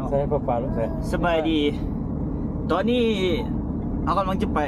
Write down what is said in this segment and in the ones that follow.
ใส่ปลาลูกใส่สบายดีตอนนี้เขากำลังจะไป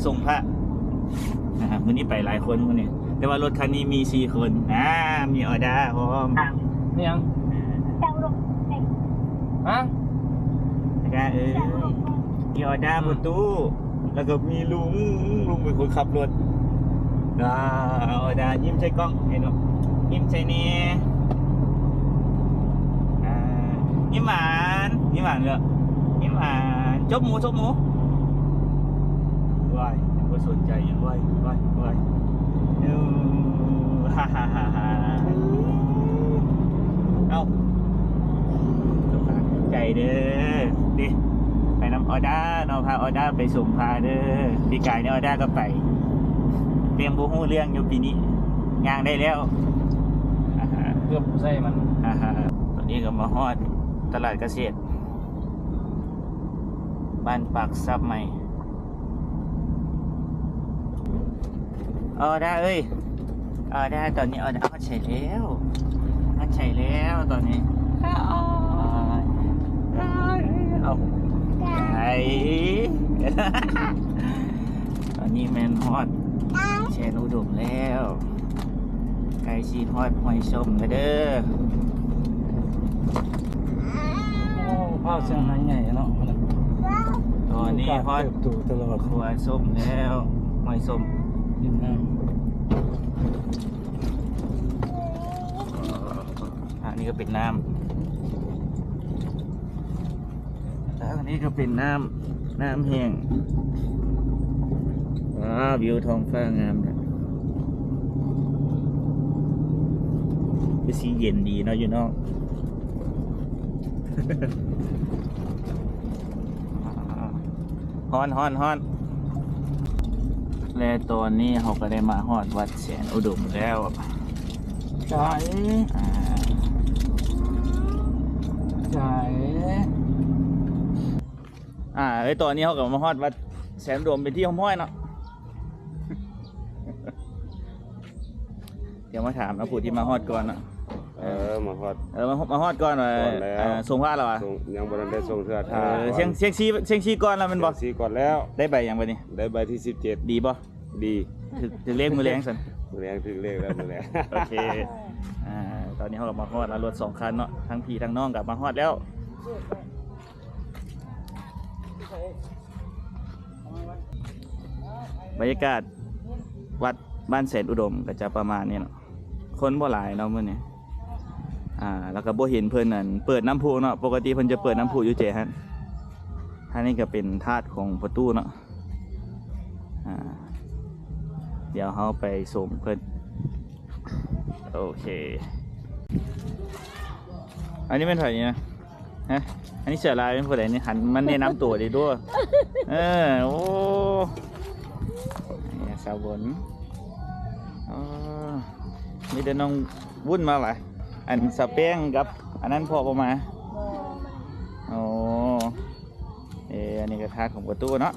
ส่งพระนะครับวันนี้ไปหลายคนวันนี้แต่ว่ารถคันนี้มี4 คนมีออด้าพร้อม นี่ยังฮะ แล้วก็มีออด้าบนตู้แล้วก็มีลุงเป็นคนขับรถออด้ายิ้มใส่กล้องเห็นไหมยิ้มใส่เนี่ยยิ้มหวานเลยยิ้มหวานจบหมูว้ายก็สนใจอยู่ว้ายฮ่าเอาใจเด้อดิไปน้ำออด้าเราพาออด้าไปส่งพาเด้อปีกายเนี่ยออด้าก็ไปเรียงบูฮู้เรื่องอยู่ปีนี้งานได้แล้วเกือบใส่มันตอนนี้ก็มาฮอดตลาดเกษตรบ้านปากซับใหม่ได้เอ้ยได้ตอนนี้ได้เขาใช่แล้วตอนนี้เอาไก่ตอนนี้แมนฮอดแชนูดุมแล้วไก่ชีฮอดหอยส้มกันเด้อข้าวเชียงรายใหญ่เนาะตอนนี้ฮอดตลอดหอยส้มแล้วหอยส้มกินน้ำอันนี้ก็เป็นน้ำแล้วอันนี้ก็เป็นน้ำแห้งวิวท้องฟ้างามนะเป็นสีเย็นดีเนาะอยู่นอกฮ้อนและตอนนี้เขาก็ได้มาฮอดวัดแสนอุดมแล้วใช่ตอนนี้เขาก็มาฮอดวัดแสนอุดมเป็นที่ห้อยเนาะเดี๋ยวมาถามนะผู้ที่มาฮอดก่อนเนาะมาฮอดมาฮอดก่อนเลยส่งพระแล้วอ่ะยังบ่ได้ส่งเทื่อท่าเสียงชี้ก่อนแล้วมันบ่ชี้ก่อนแล้วได้ใบยังบ่นี่ได้ใบที่17ดีบ่ดีถึงเลขมือแรงสั่นมือแรงถึงเลขแล้วมือแรงโอเคตอนนี้เขาก็มาฮอดแล้วรถ2 คันเนาะทั้งพี่ทั้งน้องกลับมาฮอดแล้วบรรยากาศวัดบ้านแสนอุดมก็จะประมาณนี้เนาะคนบ่หลายเนาะมื้อนี้แล้วก็บ่เห็นเพิ่นนั่นเปิดน้ำพุเนาะปกติเพิ่นจะเปิดน้ำพุอยู่เจฮะท่านี้ก็เป็นธาตุของประตูเนาะเดี๋ยวเฮาไปส่งเพิ่นโอเคอันนี้เป็นไผนี่นะฮะอันนี้เสือลายเป็นผู้ใดนี่หันมันแนะนำตัวดีด้วยโอ้นี่สาวบนมีแต่น้องวุ่นมาหลายอันสเป้งกับอันนั้นพอประมาณอันนี้ก็ทาของประตูเนาะ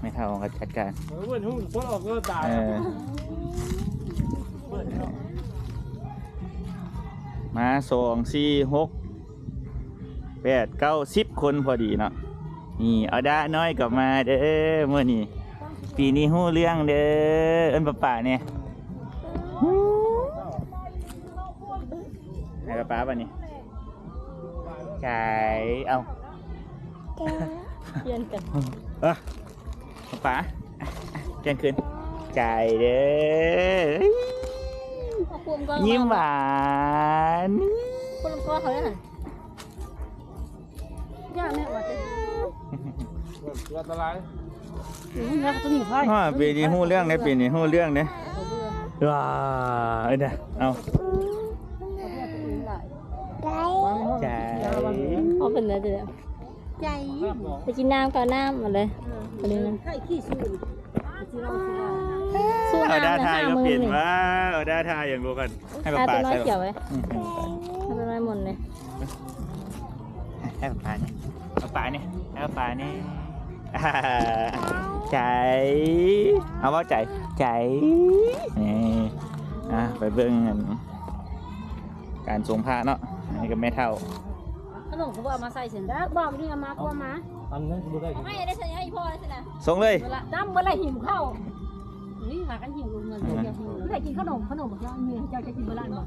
ไม่เท่าของจัดการมา2 4 6 8 9 10 คนพอดีเนาะนี่เอาด้าน้อยกลับมาเด้อเมื่อนี้ปีนี้ฮู้เรื่องเด้อป่าเนี่ยให้ป้าป่ะนี่ไก่เอาเย็นกันป้าเย็นขึ้นไก่เด้อยิ้มหวานคุณพ่อเขาเนี่ยย่าแม่ว่าจะอันตรายปีนี้ฮู้เรื่องเนี่ยปีนี้ฮู้เรื่องเนี่ยว้าเนี่ยเอาใจเขาเป็นอะไรเดี๋ยวใจไปกินน้ำก่อนน้ำมาเลยประเด็นนั้นเอาด้าทายก็เปลี่ยนว่าเอาด้าทายอย่างรู้กันให้ป้าตัวน้อยเกี่ยวไว้ให้ตัวน้อยหมดเลยให้ป้าเนี่ยป้าเนี่ยให้ป้าเนี่ยใจเอาว่าใจนี่ไปเบิ่งกัน การทรงผ้าเนาะอันนี้ก็แม่เท่า ขนมเขาเอามาใส่เสร็จแล้วบอกนี่เอามาพวกมา อันนั้นบ่ได้ ไม่ได้ใส่ให้พ่อเลยสินะ ส่งเลย เวลาดำเวลาหิวข้าวนี่หากันหิวเงินเดียวหิวไม่ได้กินขนมบอกว่าเมียเจ้าจะกินเวลาบ่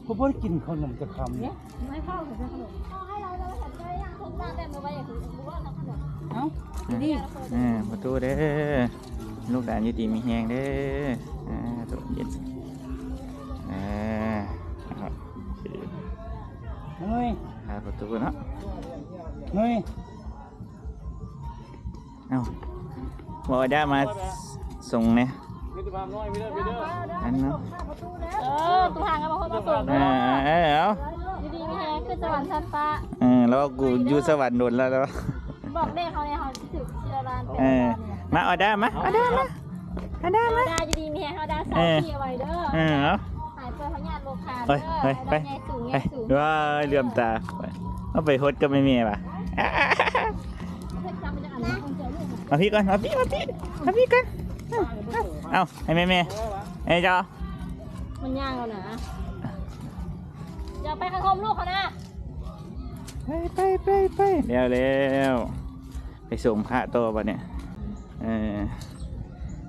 เขาบ่ได้กินขนมจะคำ เนี่ยไม่เข้าถึงขนมให้เราเห็นได้ยังทุกด้านแต่มาไว้อย่างรู้ว่าเราขนมเอ้าดี ประตูเด้อลูกหลานอยู่ดีมีแหงเด้อตัวเย็นครับ เฮ้ย ประตูเนาะ เฮ้ย เอ้าบอกได้มาส่งเนี่ย มีแต่ความน้อยมีเด้อมีเด้อ อันเนาะ ตัวห่างกันมาคนมาส่ง เอา ดีๆมีแฮขึ้นสวรรค์ชั้นฟ้า แล้วกูอยู่สวรรค์โดนแล้ว บอกเลขเขาเนี่ยเขาถึงเชียร์ร้านเป็น มาออเดอร์มาออเดอร์มาออเดอร์มา ได้ดีๆมีแฮเขาได้สองที่เอาไว้เด้อ เอา หายไปพญาโลคา ไปไปไป ไงสูงไงสูง ว้าเลื่อมตาเอาไปฮดก็ไม่มีป่ะมาพี่ก่อนมาพี่ก่อนเอาให้แม่ไอ้เจ้า มันย่างแล้วนะอย่าไปข้างคมลูกเขานะ ไปเร็วไปส่งพระโตป่ะเนี่ย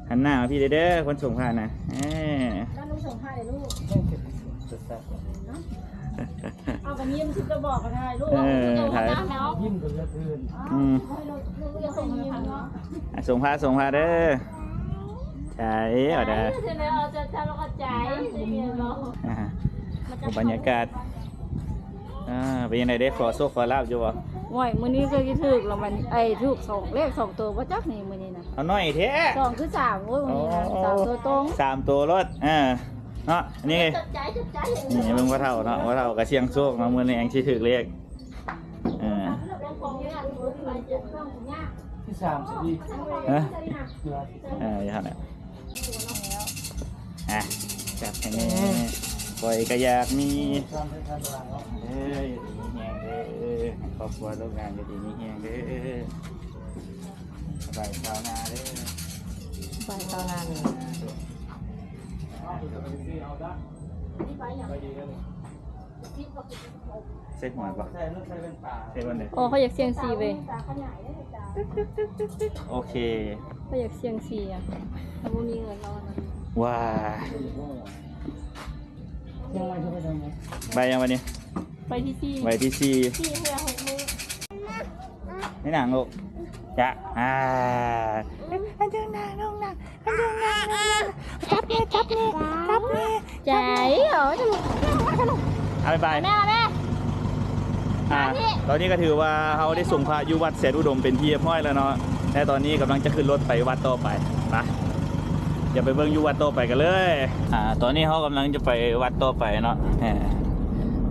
หันหน้ามาพี่เด้อคนส่งพระนะด้านลูกส่งผ้าเลยลูกเอากันยิ้มชิบจะบอกกันได้ลูกถ่ายแล้ว ยิ้มกันละคืน ลูกจะส่งยิ้มเนาะ ส่งพระเด้อใช่เอาได้ ใช่ไหมเราจะเรากระจายจะมีเนาะ บรรยากาศเป็นยังไงได้ขอโชคขอลาบอยู่บ่ ห่วยมื้อนี้เคยกินถูกแล้วมันถูกเลข2ตัวบ่จักนี่มื้อนี้นะ เอาหน่อยแท้ 2คือ3โอ้ยมื้อนี้นะ3ตัวตรง 3ตัวรถเนาะนี่ จับใจ นี่มึงว่าเท่าเนาะว่าเท่ากับเสียงโชคเนาะมื้อนี้แองสิถึกเลขที่3สิดี อย่างนั้นจับให้แน่ปล่อยก็อยากมีอยู่ดีมีแหงเด้อครอบครัวลูกงานอยู่ดีมีแหงเด้อสบายชาวนาเด้อ ไปตอนนั้น เซ็กหัวป่ะ ใช่รถใช้เป็นป่า เซ็กวันไหน โอ้เขาอยากเสียงซีเว้ย โอเค เขาอยากเสียงซีอ่ะถ้าบ่มีเงินเรานะ ว้า ยังไงจะไปทำไง ใบยังวันนี้ ไปที่ซี ใบที่สี่ ซีเพื่อ6มื้อ ไม่หนังลูกจะอันเดินหนังจับเนี่ยใจเหรอจะ เอาไป แม่ ตอนนี้ก็ถือว่าเขาได้ส่งพระยุวัดแสนอุดมเป็นที่เรียบร้อยแล้วเนาะและตอนนี้กำลังจะขึ้นรถไปวัดต่อไปไปอย่าไปเบิ่งยุวัดต่อไปกันเลยตอนนี้เขากำลังจะไปวัดต่อไปเนาะ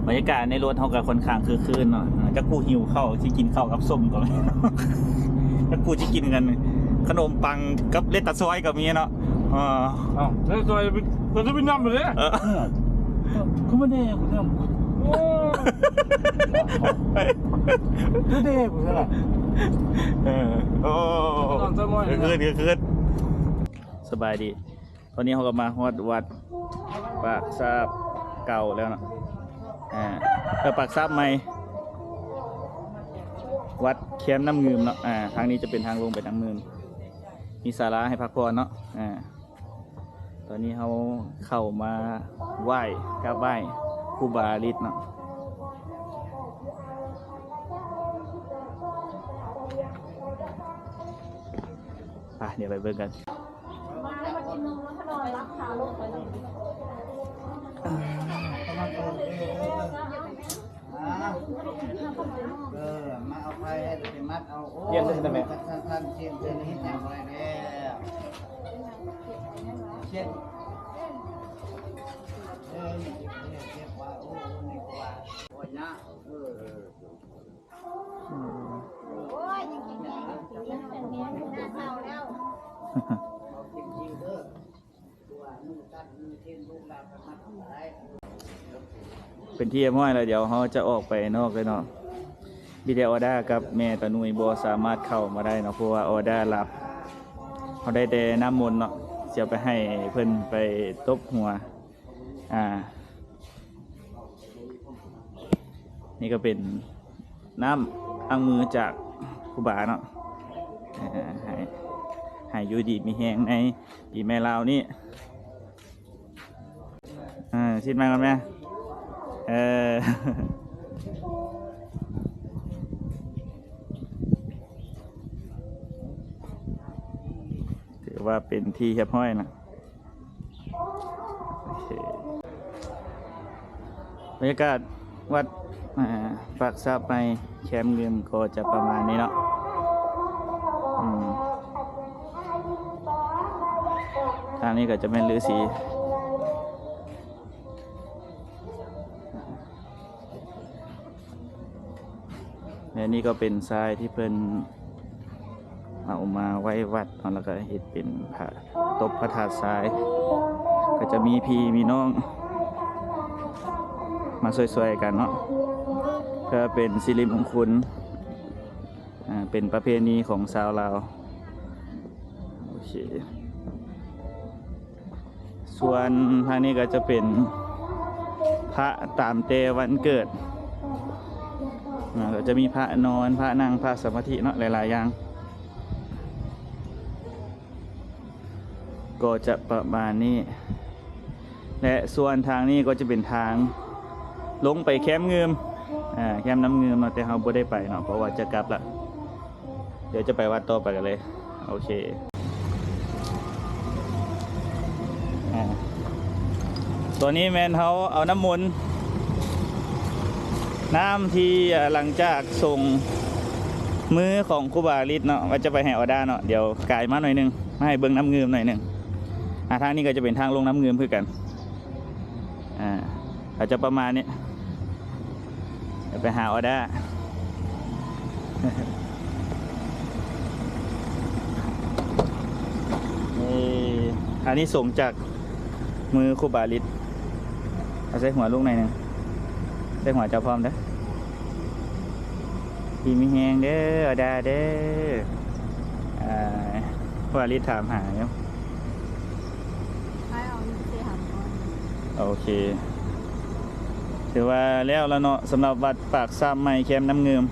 บรรยากาศในรถเขากับคนข้างคือคืนเนาะจะกูหิวข้าวที่กินข้าวกับส้มก่อน จะกูจะกินกันขนมปังกับเลตตาซอยกับเมียเนาะแล้วซอยมันจะเป็นน้ำไปเลยก็ไม่ได้กูทำโอ้ไม่ได้กูใช่ไหมคืนสบายดีตอนนี้เขาก็มาวัดปากซาบเก่าแล้วเนาะปากซาบใหม่วัดแคมป์น้ำเงิมเนาะทางนี้จะเป็นทางลงไปน้ำเงิมมีศาลาให้พักผ่อนเนาะตอนนี้เขาเข้ามาไหว้กราบไหว้ครูบาฤทธิ์เนาะเดี๋ยวไปเบิ่งกันมาเอาไปไปมัดเอาโอ้ เยี่ยมเลยใช่ไหม ท่านเชียนเชียนนิดอย่างไรแล้วเชียนเก็บว่าโอ้นี่กว่าโอ้ยนะโอ้ยจริงๆเนี่ยเป็นเนี้ยหน้าเศร้าแล้ว จริงๆเด้อตัวนู่นตัดนู่นเทียนลูกหลานมาทำอะไร เป็นที่ม้อยแล้วเดี๋ยวเขาจะออกไปนอกเลยเนาะบิดาออด้ากับแม่ตานุยบัวสามารถเข้ามาได้เนาะเพราะว่าออด้ารับเขาได้แต่น้ำมนต์เนาะจะไปให้เพิ่นไปตบหัว นี่ก็เป็นน้ำอังมือจากครูบาเนาะให้อยู่ดีมีแห้งในปีแม่ลาวนี่ชิดมากันไหมถือว่าเป็นที่เรียบร้อยนะโอเคบรรยากาศวัดปากซาไปแคมป์เงิมก็จะประมาณนี้เนาะทางนี้ก็จะเป็นฤาษีและนี่ก็เป็นทรายที่เพิ่นเอามาไว้วัดแล้วก็เห็ดเป็นพระตบพระธาตุทราย ก็จะมีพี่มีน้องมาสวยๆกันเนาะเพื่อเป็นสิริมงคลเป็นประเพณีของชาวลาวโอเคส่วนทางนี้ก็จะเป็นพระตามเตวันเกิดก็จะมีพระนอนพระนั่งพระสมาธิเนาะหลายๆอย่างก็จะประมาณนี้และส่วนทางนี้ก็จะเป็นทางลงไปแคมป์เงิมแคมป์น้ำเงิมเนาะแต่เราไม่ได้ไปเนาะเพราะว่าจะกลับละเดี๋ยวจะไปวัดต่อไปกันเลยโอเคตัวนี้แมนเขาเอาน้ำมนต์น้ำที่หลังจากส่งมือของครูบาฤทธิ์เนาะว่าจะไปแห่ออดาเนาะเดี๋ยวกายมาหน่อยนึงมาให้เบิ้งน้ำเงิมหน่อยนึงทางนี้ก็จะเป็นทางลงน้ำเงิมเพื่อกันอาจจะประมาณนี้ไปหาออดาอันนี้ส่งจากมือครูบาฤทธิ์เอาใส่หัวลูกหน่อยนึงใส่หัวเจ้าพร้อมเด้อพี่มีแหงเด้อออดาเด้อครูบาฤทธิ์ถามหาอยู่โอเคถือว่าแล้วเนาะสำหรับวัดปากซ้ำใหม่แคมป์น้ำเงิม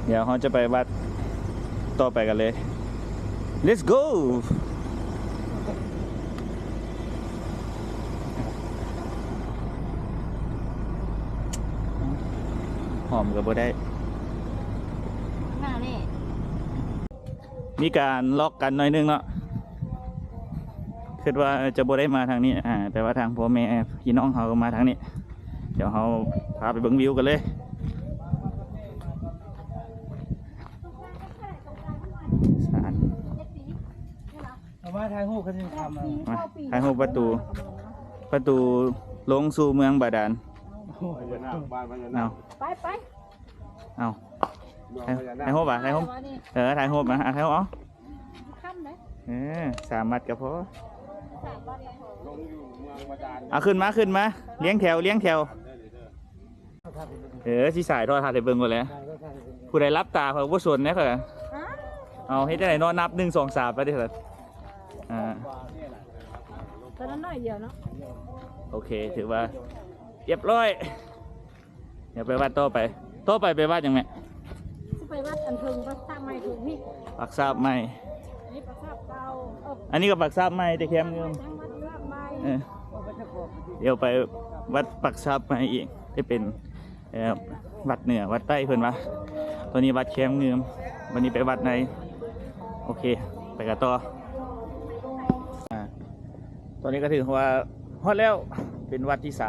เดี๋ยวเขาจะไปวัดต่อไปกันเลย let's go หอมกับบ่ได้มีการล็อกกันหน่อยนึงเนาะคิดว่าจะบ่ได้มาทางนี้แต่ว่าทางพ่อแม่พี่น้องเขาก็มาทางนี้เดี๋ยวเขาพาไปเบิ่งวิวกันเลยสารเอามาถ่ายรูปกันทำถ่ายรูปประตูลงสู่เมืองบาดาลเอาเอาถ่ายรูปถ่ายรูปถ่ายรูปนะถ่ายรูป3 มัดก็พอเอาขึ้นมาเลี้ยงแถวที่สายทอดถ่ายเบิ่งก่อนเลยผู้ใดรับตาเขาผู้สนเนี่ยค่ะเอาให้ได้นอนนับ1 2 3ไปดิครับตอนนั้นหน่อยเดียวเนาะโอเคถือว่าเรียบร้อยเดี๋ยวไปวัดต่อไปไปวัดยังไงไปวัดอันเทิงปักซาบใหม่ถูกพี่ปักซาบใหม่นี่ปักซาบเก่าอันนี้ก็ปักซาบใหม่แต่แคมเงิมเดี๋ยวไปวัดปักซาบใหม่อีกจะเป็นวัดเหนือวัดใต้เพื่อนวะตัวนี้วัดแคมเงิมวันนี้ไปวัดไหนโอเคไปกันต่อตอนนี้ก็ถือว่าฮอดแล้วเป็นวัดที่ 3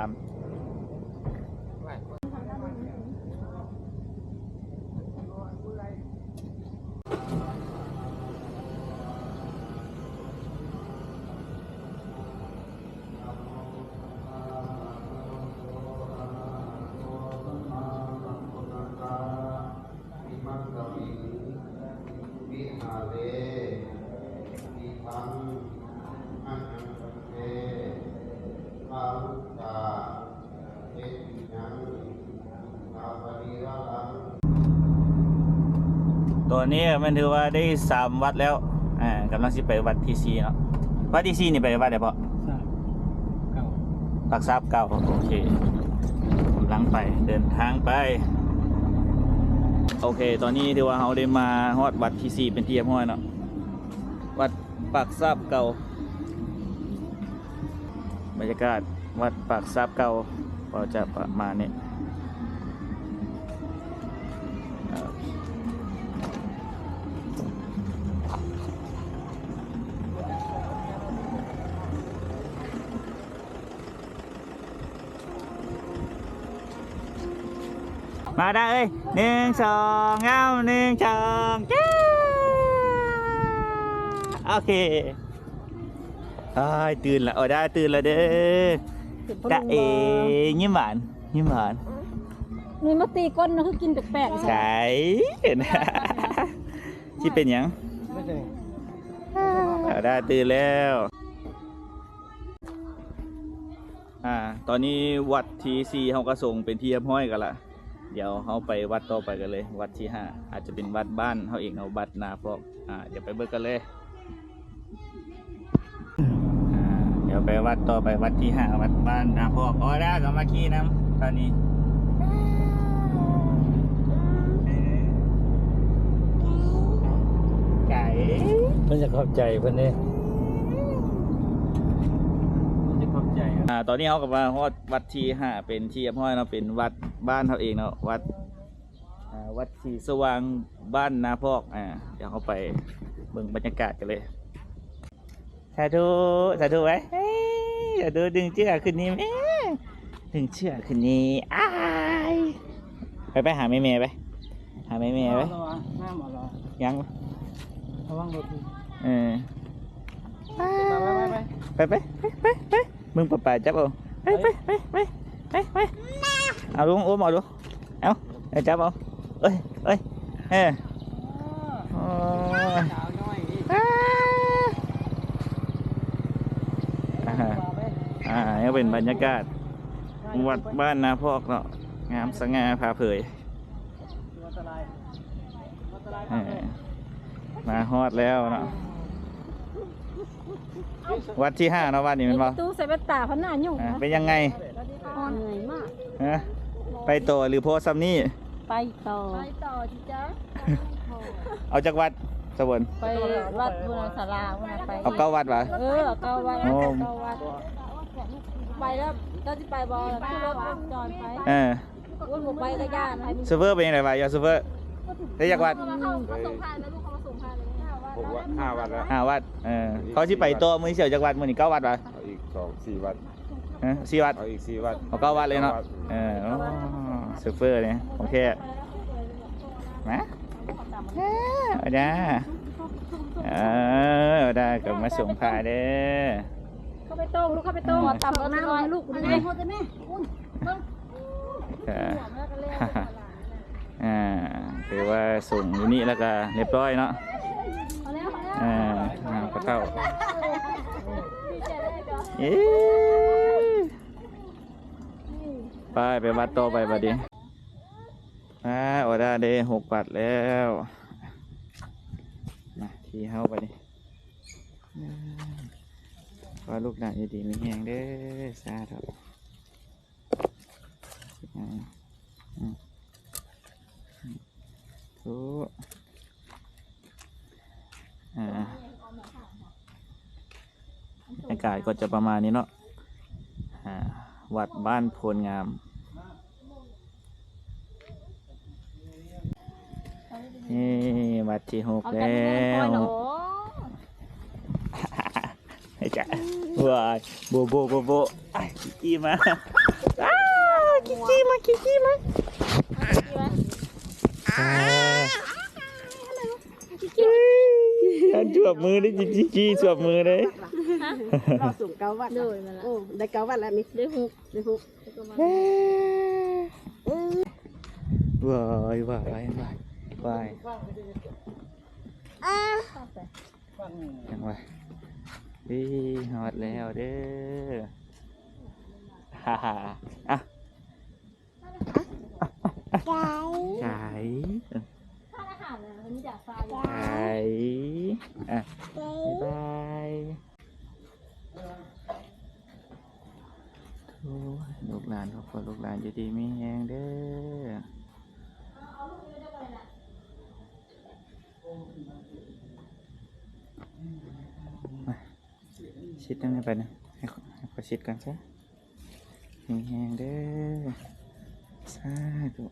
ตัวนี้มันถือว่าได้3 วัดแล้วกำลังสิไปวัดที่4เนาะวัดที่4นี่ไปวัดไหนพ่อปักซาบเก่าโอเคกำลัง ไปเดินทางไปโอเคตอนนี้ที่ว่าเราได้มาฮอดวัดที่ 4เป็นที่เรียบร้อยเนาะวัดปากซาบเก่าบรรยากาศวัดปากซาบเก่าก็จะประมาณนี้มาได้เอ้ย1 2เอา1 2จ้าโอเคตื่นแล้วได้ตื่นแล้วเด้อกะเอยิ้มหวานยิ้มหวาน นี่มาตีก้นนะคือกินแปลกๆ ใช่ที่เป็นยัง ไม่ใช่ ได้ตื่นแล้วตอนนี้วัดที่4เขาก็ส่งเป็นที่เรียบร้อยกันละเดี๋ยวเขาไปวัดต่อไปกันเลยวัดที่5อาจจะเป็นวัดบ้านเขาเองเอาวัดนาพอกเดี๋ยวไปเบิกกันเลยเดี๋ยวไปวัดต่อไปวัดที่5วัดบ้านนาพอกได้ก็มาขี่น้ำตอนนี้ไก่ เพิ่นจะเข้าใจเพิ่นเด้จะเข้าใจ ตอนนี้เขากับมาฮอดวัดที่5เป็นที่เรียบร้อยเนาะเป็นวัดบ้านเขาเองเนาะวัดศรีสว่างบ้านนาพอกเดี๋ยวเขาไปเบิ่งบรรยากาศกันเลยสาธุไว้สาธุดึงเชือกขึ้นนี้แม่ดึงเชือกขึ้นนี้ไปหาแม่ไปหาแม่ไป น้ำหมอรอ ยัง ระวังรถ ไปมึงป่าจับเอาไปเอาลุงโอ้มเอาดูเอาจับเอาเอ้ยโอ้ย สาวน้อยนี่ นี่เป็นบรรยากาศวัดบ้านนาพอกเนาะงามสง่าพาเผยมาฮอดแล้วเนาะวัดที่5เนาะวัดนี้มันบ่ ตู้ใส่แว่นตาพันหน้ายุ่งนะ เป็นยังไง เหนื่อยมาก ฮะไปต่อหรือโพซัมนี่ ไปต่อจิจ้า เอาจากวัดสวรรค์ ไปวัดบุญศาลาวันไป เอา9วัดวะ เก้าวัดไปแล้วเราจะไปบอลที่รถจอนไปวนหมู่ไปก็ย่านไป เซิร์ฟเวอร์เป็นยังไงวะยอดเซิร์ฟเวอร์ได้จากวัด เขาส่งผ่านแล้วลูกเขามาส่งผ่านเลย5 วัดแล้ว 5 วัดเขาที่ไปตัวมือเสียวจากวัดมือนี่9 วัดวะ เอาอีก4 วัด 4 วัด เอาอีก4 วัด เอา9 วัดเลยเนาะเซิร์ฟเวอร์เนี่ยโอเคมาเอาได้เอาได้กลับมาส่งผ่าเด้อ เข้าไปตรงลูกเข้าไปตรงต่ำแล้วนะลูกคุณแม่คุณแม่คุณเบิ้ง ถือว่าส่งอยู่นี่แล้วก็เรียบร้อยเนาะก็เข้าไปวัดต่อไปบัดนี้ออเดอร์ได้6 บาทแล้วมาที่เฮาบัดนี้ว่าลูกหลานดีๆมีแหงเด้อสาธุอากาศก็จะประมาณนี้เนาะวัดบ้านโพนงามนี่วัดที่6แล้วไอ้จ๊ะว้ายโบกี้มากี้มาการจวบมือได้จี้จวบมือเลย เราสูง9 วัตต์โอ้ได้9 วัตต์แล้วนี่ได้6ว้ายยังไงฮอดแล้วเด้อฮ่าอ่ะไก่ทานอาหารเลยวันนี้อยากทราย ไก่บ๊ายบาย ลูกหลานครอบครัวลูกหลานอยู่ดีมีแฮงเด้อมาชิดตั้งแต่ไปนะให้ขอชิดกันซะมีแฮงเด้อสาธุ